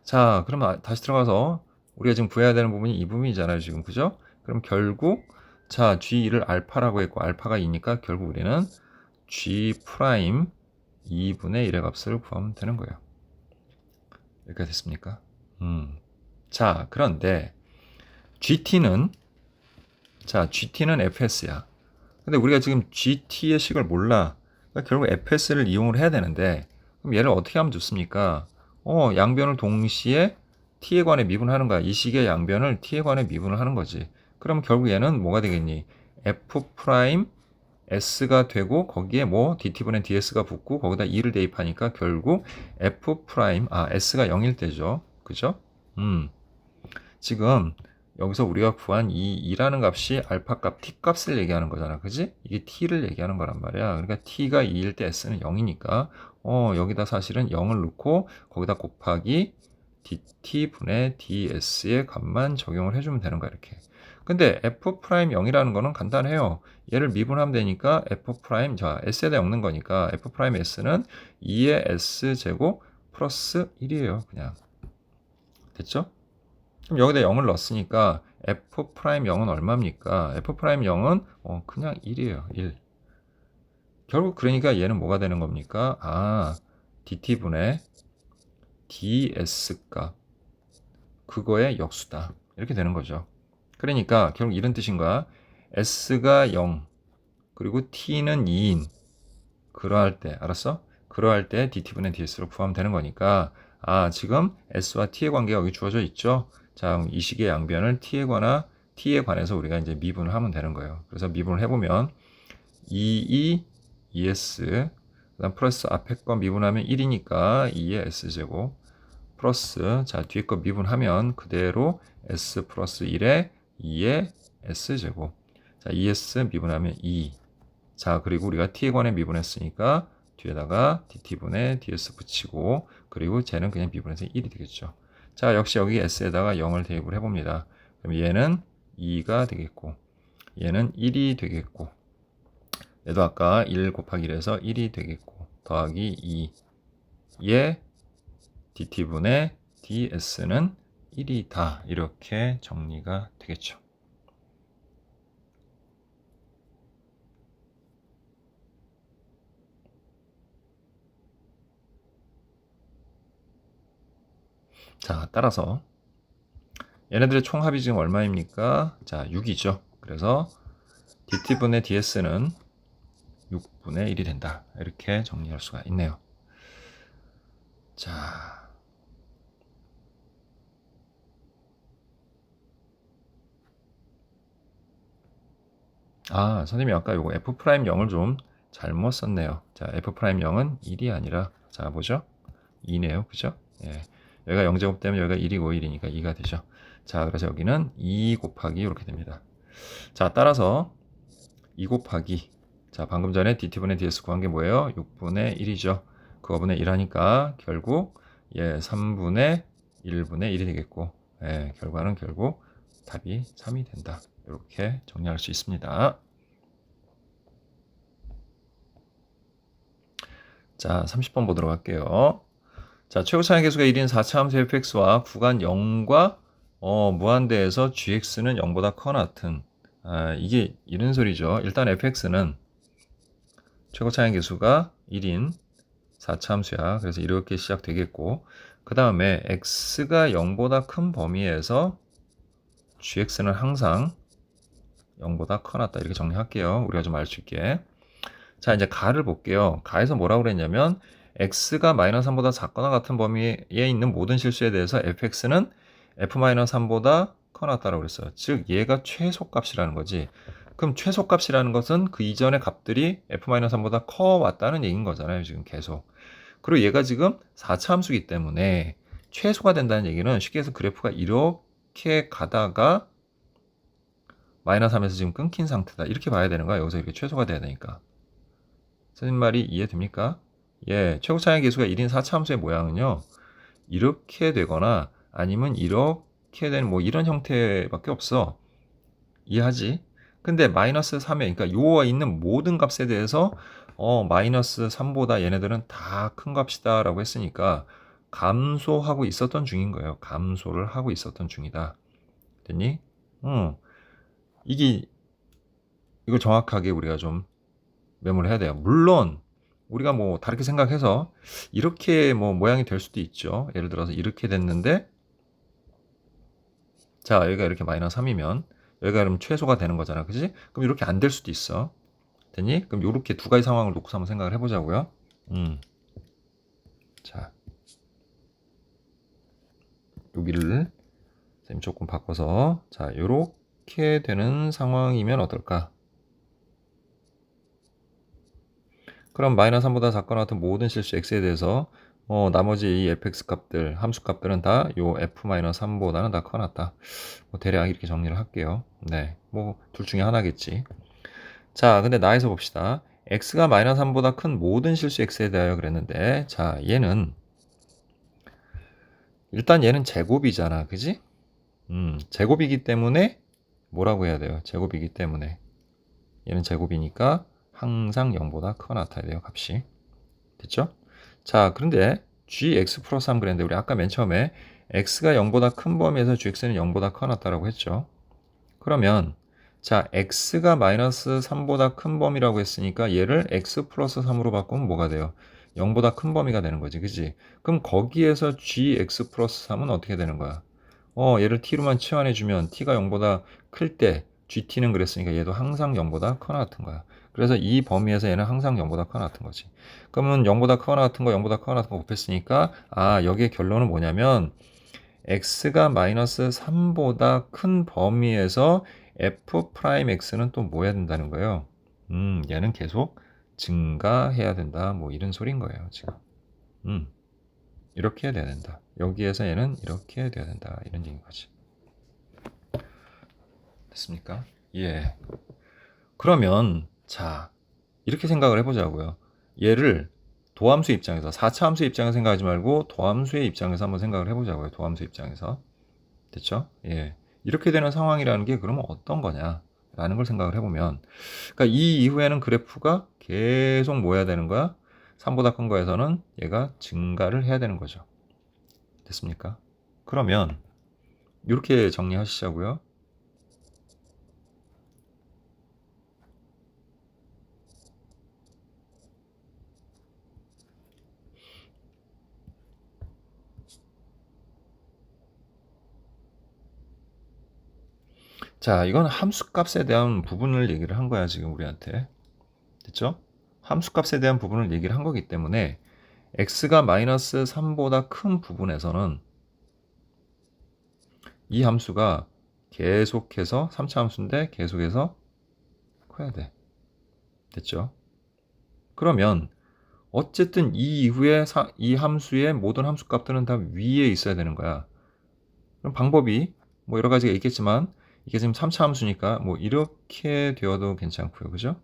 자, 그럼 다시 들어가서 우리가 지금 구해야 되는 부분이 이 부분이잖아요, 지금. 그죠? 그럼 결국 자, G2를 알파라고 했고 알파가 2니까 결국 우리는 G 프라임 2분의 1의 값을 구하면 되는 거예요. 여기까지 됐습니까? 자, 그런데 GT는 FS야. 근데 우리가 지금 GT의 식을 몰라. 그러니까 결국 FS를 이용을 해야 되는데 그럼 얘를 어떻게 하면 좋습니까? 양변을 동시에 t에 관해 미분하는 거야. 이 식의 양변을 t에 관해 미분을 하는 거지. 그럼 결국 얘는 뭐가 되겠니? f 프라임 s가 되고 거기에 뭐 dt분의 ds가 붙고 거기다 2를 대입하니까 결국 f 프라임 s가 0일 때죠. 그죠? 지금 여기서 우리가 구한 이 2라는 값이 알파 값, t 값을 얘기하는 거잖아. 그지? 이게 t를 얘기하는 거란 말이야. 그러니까 t가 2일 때 s는 0이니까 여기다 사실은 0을 넣고 거기다 곱하기 dt분의 ds의 값만 적용을 해주면 되는 거야. 이렇게. 근데 f 프라임 0이라는 거는 간단해요. 얘를 미분하면 되니까 f 프라임, 자, s에다 엮는 거니까 f 프라임 s는 2의 s제곱 플러스 1이에요. 그냥. 됐죠? 그럼 여기다 0을 넣었으니까 f 프라임 0은 얼마입니까? f 프라임 0은 그냥 1이에요. 1. 결국 그러니까 얘는 뭐가 되는 겁니까? dt분의 ds 값 그거의 역수다. 이렇게 되는 거죠. 그러니까 결국 이런 뜻인가? s가 0 그리고 t는 2인 그러할 때 알았어? 그러할 때 dt분의 ds를 구하면 되는 거니까 지금 s와 t의 관계가 여기 주어져 있죠. 자, 그럼 이 식의 양변을 t에 관해서 우리가 이제 미분을 하면 되는 거예요. 그래서 미분을 해보면 2s 그다음 플러스 앞에 거 미분하면 1이니까 2의 s제곱 플러스 자 뒤에 거 미분하면 그대로 s 플러스 1에 2의 s제곱 자 2s 미분하면 2 자, 그리고 우리가 t에 관해 미분했으니까 뒤에다가 dt분의 ds 붙이고 그리고 쟤는 그냥 미분해서 1이 되겠죠. 자, 역시 여기 s에다가 0을 대입을 해봅니다. 그럼 얘는 2가 되겠고 얘는 1이 되겠고 얘도 아까 1 곱하기 1에서 1이 되겠고 더하기 2의 dt분의 ds는 1이다. 이렇게 정리가 되겠죠. 자, 따라서 얘네들의 총합이 지금 얼마입니까? 자, 6이죠. 그래서 dt분의 ds는 6분의 1이 된다. 이렇게 정리할 수가 있네요. 자, 선생님이 아까 요거 f'0을 좀 잘못 썼네요. 자, f'0은 1이 아니라 자, 뭐죠? 2네요. 그죠? 예. 여기가 0제곱 되면 여기가 1이고 1이니까 2가 되죠. 자, 그래서 여기는 2 곱하기 이렇게 됩니다. 자, 따라서 2 곱하기 자, 방금 전에 dt분의 ds 구한 게 뭐예요? 6분의 1이죠. 그거분의 1 하니까 결국 3분의 1분의 1이 되겠고 결과는 결국 답이 3이 된다. 이렇게 정리할 수 있습니다. 자, 30번 보도록 할게요. 자, 최고차의 계수가 1인 4차함수 fx와 구간 0과 무한대에서 gx는 0보다 커나 같은 이게 이런 소리죠. 일단 fx는 최고차의 계수가 1인 4차함수야. 그래서 이렇게 시작되겠고 그 다음에 x가 0보다 큰 범위에서 gx는 항상 0보다 커났다. 이렇게 정리할게요. 우리가 좀 알 수 있게. 자, 이제 가를 볼게요. 가에서 뭐라고 그랬냐면 x가 -3보다 작거나 같은 범위에 있는 모든 실수에 대해서 fx는 f-3보다 커났다라고 그랬어요. 즉 얘가 최소값이라는 거지. 그럼 최소값이라는 것은 그 이전의 값들이 f-3보다 커 왔다는 얘기인 거잖아요. 지금 계속. 그리고 얘가 지금 4차 함수이기 때문에 최소가 된다는 얘기는 쉽게 해서 그래프가 이렇게 가다가 -3에서 지금 끊긴 상태다. 이렇게 봐야 되는 거야. 여기서 이렇게 최소가 돼야 되니까. 선생님 말이 이해됩니까? 최고차의 계수가 1인 4차 함수의 모양은요. 이렇게 되거나 아니면 이렇게 되는 뭐 이런 형태밖에 없어. 이해하지? 근데 -3에 그러니까 요와 있는 모든 값에 대해서 -3보다 얘네들은 다 큰 값이다 라고 했으니까 감소하고 있었던 중인 거예요. 감소를 하고 있었던 중이다. 됐니? 이걸 정확하게 우리가 좀 메모를 해야 돼요. 물론 우리가 뭐 다르게 생각해서 이렇게 뭐 모양이 될 수도 있죠. 예를 들어서 이렇게 됐는데 자, 여기가 이렇게 -3이면 여기가 그럼 최소가 되는 거잖아. 그지? 그럼 이렇게 안 될 수도 있어. 됐니? 그럼 이렇게 두 가지 상황을 놓고서 한번 생각을 해보자고요. 자, 여기를 선생님 조금 바꿔서 자, 이렇게 되는 상황이면 어떨까? 그럼 마이너스 3보다 작거나 같은 모든 실수 x에 대해서 나머지 이 fx 값들, 함수 값들은 다 요 f-3보다는 다 커놨다. 뭐 대략 이렇게 정리를 할게요. 네, 뭐 둘 중에 하나겠지. 자, 근데 나에서 봅시다. x가 마이너스 3보다 큰 모든 실수 x에 대하여 그랬는데, 자, 얘는 일단 얘는 제곱이잖아, 그지? 제곱이기 때문에 뭐라고 해야 돼요? 제곱이기 때문에 얘는 제곱이니까 항상 0보다 크거나 같아야 돼요, 값이. 됐죠? 자, 그런데 gx 플러스 3 그랬는데 우리 아까 맨 처음에 x가 0보다 큰 범위에서 gx는 0보다 크거나 같다라고 했죠. 그러면 자, x가 마이너스 3보다 큰 범위라고 했으니까 얘를 x 플러스 3으로 바꾸면 뭐가 돼요? 0보다 큰 범위가 되는 거지, 그지? 그럼 거기에서 gx 플러스 3은 어떻게 되는 거야? 얘를 t로만 치환해주면 t가 0보다 클 때 gt는 그랬으니까 얘도 항상 0보다 크거나 같은 거야. 그래서 이 범위에서 얘는 항상 0보다 크거나 같은 거지. 그러면 0보다 크거나 같은 거, 0보다 크거나 같은 거 곱했으니까 여기에 결론은 뭐냐면 x가 마이너스 3보다 큰 범위에서 f'x는 또 뭐 해야 된다는 거예요? 얘는 계속 증가해야 된다. 뭐 이런 소린 거예요, 지금. 이렇게 돼야 된다. 여기에서 얘는 이렇게 돼야 된다. 이런 얘기인 거지. 됐습니까? 예. 그러면 자, 이렇게 생각을 해보자고요. 얘를 도함수 입장에서 4차 함수 입장에서 생각하지 말고 도함수의 입장에서 한번 생각을 해보자고요. 도함수 입장에서. 됐죠? 예. 이렇게 되는 상황이라는 게 그러면 어떤 거냐? 라는 걸 생각을 해보면 그러니까 이 이후에는 그래프가 계속 뭐 해야 되는 거야? 3보다 큰 거에서는 얘가 증가를 해야 되는 거죠. 됐습니까? 그러면 이렇게 정리하시자고요. 자, 이건 함수값에 대한 부분을 얘기를 한 거야, 지금 우리한테. 됐죠? 함수값에 대한 부분을 얘기를 한 거기 때문에 x가 마이너스 3보다 큰 부분에서는 이 함수가 계속해서 3차 함수인데 계속해서 커야 돼. 됐죠? 그러면 어쨌든 이 이후에 이 함수의 모든 함수값들은 다 위에 있어야 되는 거야. 그럼 방법이 뭐 여러 가지가 있겠지만 이게 지금 3차 함수니까 뭐 이렇게 되어도 괜찮고요. 그죠?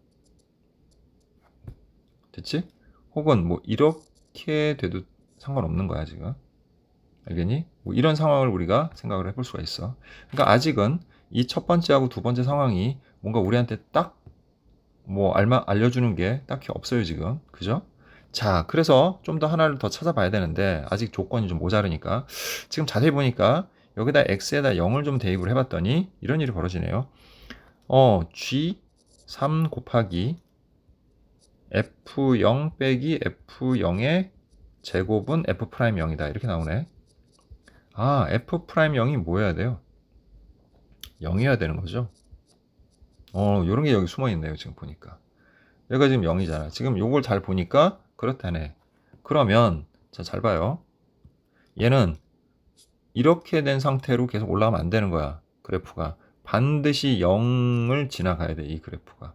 됐지? 혹은 뭐 이렇게 돼도 상관없는 거야, 지금. 알겠니? 뭐 이런 상황을 우리가 생각을 해볼 수가 있어. 그러니까 아직은 이 첫 번째하고 두 번째 상황이 뭔가 우리한테 딱 뭐 알려주는 게 딱히 없어요, 지금. 그죠? 자, 그래서 좀 더 하나를 더 찾아봐야 되는데 아직 조건이 좀 모자르니까 지금 자세히 보니까 여기다 x에다 0을 좀 대입을 해봤더니 이런 일이 벌어지네요. g3 곱하기 f0 빼기 f0의 제곱은 f'0이다. 이렇게 나오네. f'0이 뭐 해야 돼요? 0이어야 되는 거죠. 요런 게 여기 숨어 있네요. 지금 보니까. 얘가 지금 0이잖아. 지금 요걸 잘 보니까 그렇다네. 그러면 자, 잘 봐요. 얘는 이렇게 된 상태로 계속 올라가면 안 되는 거야. 그래프가. 반드시 0을 지나가야 돼. 이 그래프가.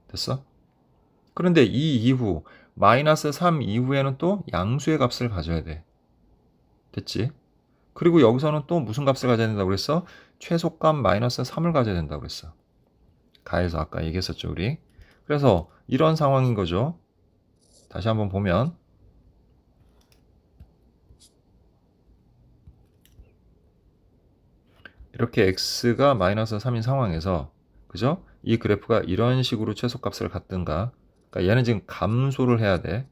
됐어? 그런데 이 이후 마이너스 3 이후에는 또 양수의 값을 가져야 돼. 됐지? 그리고 여기서는 또 무슨 값을 가져야 된다고 그랬어? 최소값 마이너스 3을 가져야 된다고 그랬어. 가에서 아까 얘기했었죠, 우리. 그래서 이런 상황인 거죠. 다시 한번 보면 이렇게 x가 마이너스 3인 상황에서 그죠? 이 그래프가 이런 식으로 최소값을 갖든가 그러니까 얘는 지금 감소를 해야 돼.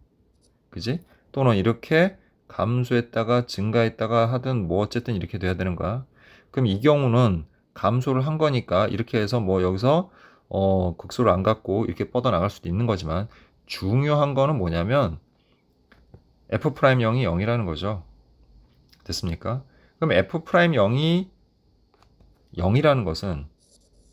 그지? 또는 이렇게 감소했다가 증가했다가 하든 뭐 어쨌든 이렇게 돼야 되는 거야. 그럼 이 경우는 감소를 한 거니까 이렇게 해서 뭐 여기서 극소를 안 갖고 이렇게 뻗어 나갈 수도 있는 거지만 중요한 거는 뭐냐면 f'0이 0이라는 거죠. 됐습니까? 그럼 f'0이 0이라는 것은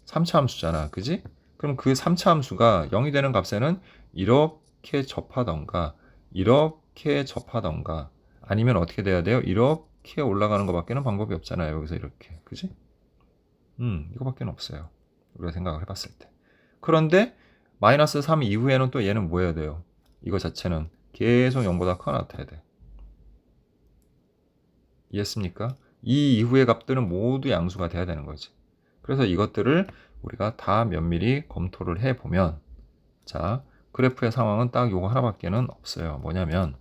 3차 함수잖아. 그지? 그럼 그 3차 함수가 0이 되는 값에는 이렇게 접하던가 이렇게 접하던가 아니면 어떻게 돼야 돼요? 이렇게 올라가는 것밖에는 방법이 없잖아요. 여기서 이렇게. 그지? 이거밖에 없어요. 우리가 생각을 해봤을 때. 그런데 마이너스 3 이후에는 또 얘는 뭐 해야 돼요? 이거 자체는 계속 0보다 커 나타야 돼. 이해했습니까? 이 이후의 값들은 모두 양수가 돼야 되는 거지. 그래서 이것들을 우리가 다 면밀히 검토를 해보면, 자, 그래프의 상황은 딱 요거 하나밖에는 없어요. 뭐냐면,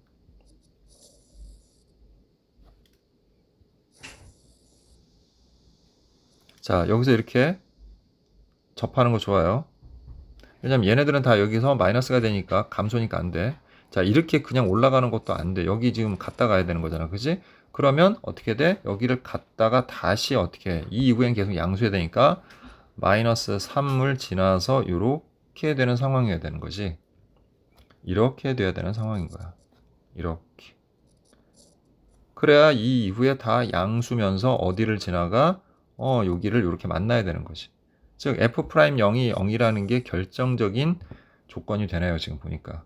자, 여기서 이렇게 접하는 거 좋아요. 왜냐면 얘네들은 다 여기서 마이너스가 되니까 감소니까 안 돼. 자, 이렇게 그냥 올라가는 것도 안 돼. 여기 지금 갔다 가야 되는 거잖아. 그지? 그러면 어떻게 돼? 여기를 갔다가 다시 어떻게 해? 이 이후엔 계속 양수해야 되니까 마이너스 3을 지나서 이렇게 되는 상황이어야 되는 거지. 이렇게 돼야 되는 상황인 거야. 이렇게. 그래야 이 이후에 다 양수면서 어디를 지나가? 여기를 이렇게 만나야 되는 거지. 즉 F'0이 0이라는 게 결정적인 조건이 되네요. 지금 보니까.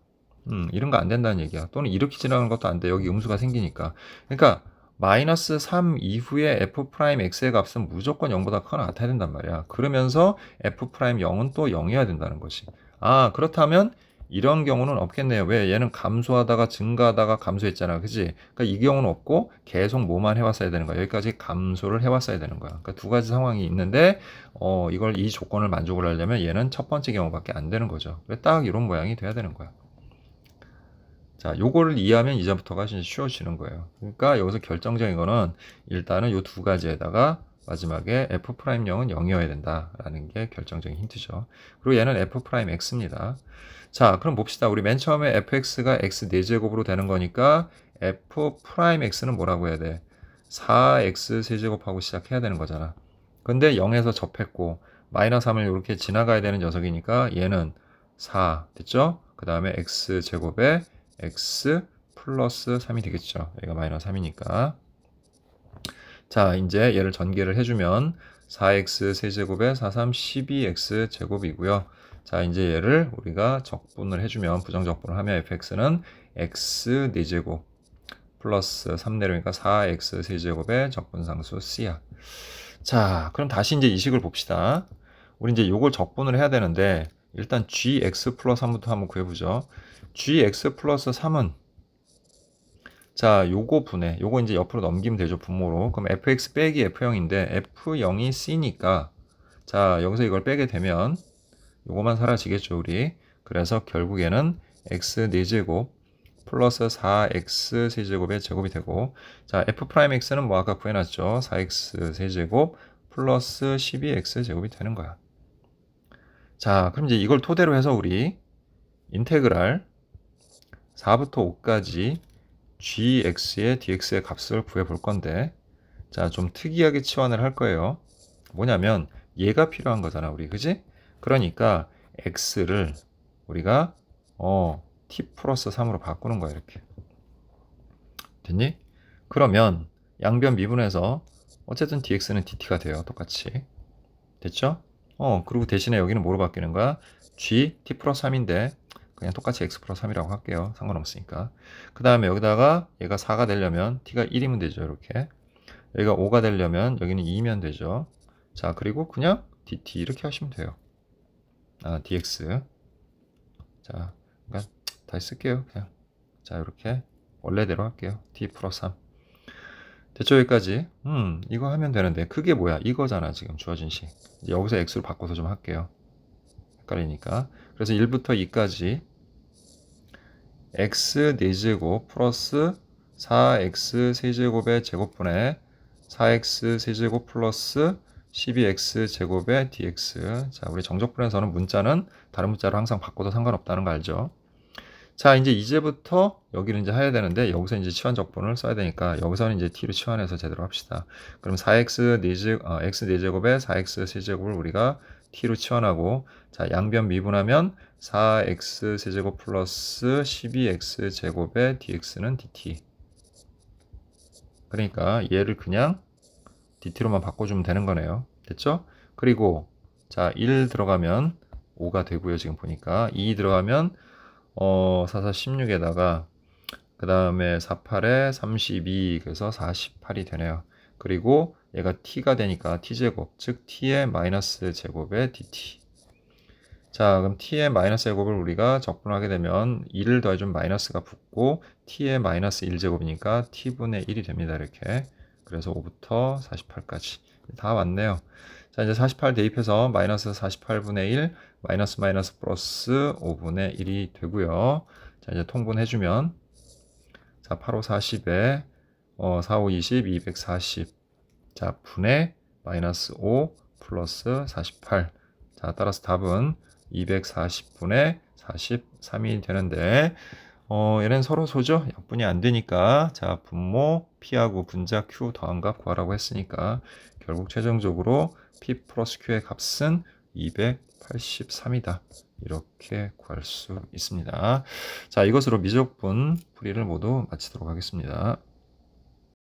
이런 거 안 된다는 얘기야. 또는 이렇게 지나가는 것도 안 돼. 여기 음수가 생기니까. 그러니까 마이너스 3 이후에 F'X의 값은 무조건 0보다 커나 같아야 된단 말이야. 그러면서 F'0은 또 0이어야 된다는 것이. 아, 그렇다면 이런 경우는 없겠네요. 왜? 얘는 감소하다가 증가하다가 감소했잖아. 그지? 그러니까 이 경우는 없고 계속 뭐만 해왔어야 되는 거야. 여기까지 감소를 해왔어야 되는 거야. 그러니까 두 가지 상황이 있는데 이 조건을 만족을 하려면 얘는 첫 번째 경우밖에 안 되는 거죠. 딱 이런 모양이 돼야 되는 거야. 자, 요거를 이해하면 이제부터가 이제 쉬워지는 거예요. 그러니까 여기서 결정적인 거는 일단은 요 두 가지에다가 마지막에 F'0은 0이어야 된다라는 게 결정적인 힌트죠. 그리고 얘는 F'X입니다. 자, 그럼 봅시다. 우리 맨 처음에 fx가 x 4제곱으로 되는 거니까 F'X는 뭐라고 해야 돼? 4x 세제곱하고 시작해야 되는 거잖아. 근데 0에서 접했고 마이너스 3을 이렇게 지나가야 되는 녀석이니까 얘는 4 됐죠? 그 다음에 x제곱에 x 플러스 3이 되겠죠. 여기가 마이너스 3이니까. 자, 이제 얘를 전개를 해주면 4x 세제곱에 4, 3, 12x 제곱이고요. 자, 이제 얘를 우리가 적분을 해주면 부정적분을 하면 fx는 x 4제곱 플러스 3 내려오니까 4x 세제곱의 적분상수 c야. 자, 그럼 다시 이제 이 식을 봅시다. 우리 이제 요걸 적분을 해야 되는데 일단 gx 플러스 3부터 한번 구해보죠. gx 플러스 3은 자, 요거 분해. 요거 이제 옆으로 넘기면 되죠, 분모로. 그럼 fx 빼기 f0인데 f0이 c니까 자, 여기서 이걸 빼게 되면 요거만 사라지겠죠, 우리. 그래서 결국에는 x 4제곱 플러스 4x 세제곱의 제곱이 되고 자, f'x는 뭐 아까 구해놨죠. 4x 세제곱 플러스 12x 제곱이 되는 거야. 자, 그럼 이제 이걸 토대로 해서 우리 인테그랄 4부터 5까지 gx의 dx의 값을 구해 볼 건데 자, 좀 특이하게 치환을 할 거예요. 뭐냐면 얘가 필요한 거잖아, 우리. 그지? 그러니까 x를 우리가 t 플러스 3으로 바꾸는 거야, 이렇게. 됐니? 그러면 양변 미분해서 어쨌든 dx는 dt가 돼요. 똑같이. 됐죠? 그리고 대신에 여기는 뭐로 바뀌는 거야? g t 플러스 3인데 그냥 똑같이 x 플러스 3이라고 할게요. 상관없으니까. 그 다음에 여기다가 얘가 4가 되려면 t가 1이면 되죠. 이렇게. 여기가 5가 되려면 여기는 2면 되죠. 자, 그리고 그냥 dt 이렇게 하시면 돼요. dx. 자, 그러니까 다시 쓸게요. 그냥. 자, 이렇게 원래대로 할게요. t 플러스 3. 됐죠? 여기까지. 이거 하면 되는데 그게 뭐야? 이거잖아. 지금 주어진 식. 이제 여기서 x로 바꿔서 좀 할게요. 헷갈리니까. 그래서 1부터 2까지 x 4제곱 플러스 4x 세제곱의 제곱분의 4x 세제곱 플러스 12x 제곱의 dx. 자, 우리 정적분에서는 문자는 다른 문자로 항상 바꿔도 상관없다는 거 알죠? 자, 이제부터 여기를 이제 해야 되는데 여기서 이제 치환 적분을 써야 되니까 여기서는 이제 t로 치환해서 제대로 합시다. 그럼 4x 4제곱, x 4제곱에 4x 세제곱을 우리가 t로 치환하고 자, 양변 미분하면 4x 세제곱 플러스 12x 제곱의 dx는 dt. 그러니까 얘를 그냥 dt로만 바꿔주면 되는 거네요. 됐죠? 그리고 자, 1 들어가면 5가 되고요. 지금 보니까 2 들어가면 4, 4, 16에다가 그 다음에 4, 8에 32 그래서 48이 되네요. 그리고 얘가 t가 되니까 t제곱 즉 t의 마이너스 제곱의 dt. 자, 그럼 t의 마이너스 제곱을 우리가 적분하게 되면 2를 더해주면 마이너스가 붙고 t의 마이너스 1제곱이니까 t분의 1이 됩니다. 이렇게. 그래서 5부터 48까지 다 왔네요. 자, 이제 48 대입해서 마이너스 48분의 1 마이너스 마이너스 플러스 5분의 1이 되고요. 자, 이제 통분해주면 자, 8, 5, 40에 4, 5, 20, 240. 자, 분의 마이너스 5 플러스 48. 자, 따라서 답은 240분의 43이 되는데, 얘는 서로 소죠? 약분이 안 되니까, 자, 분모 P하고 분자 Q 더한 값 구하라고 했으니까, 결국 최종적으로 P 플러스 Q의 값은 283이다. 이렇게 구할 수 있습니다. 자, 이것으로 미적분 풀이를 모두 마치도록 하겠습니다.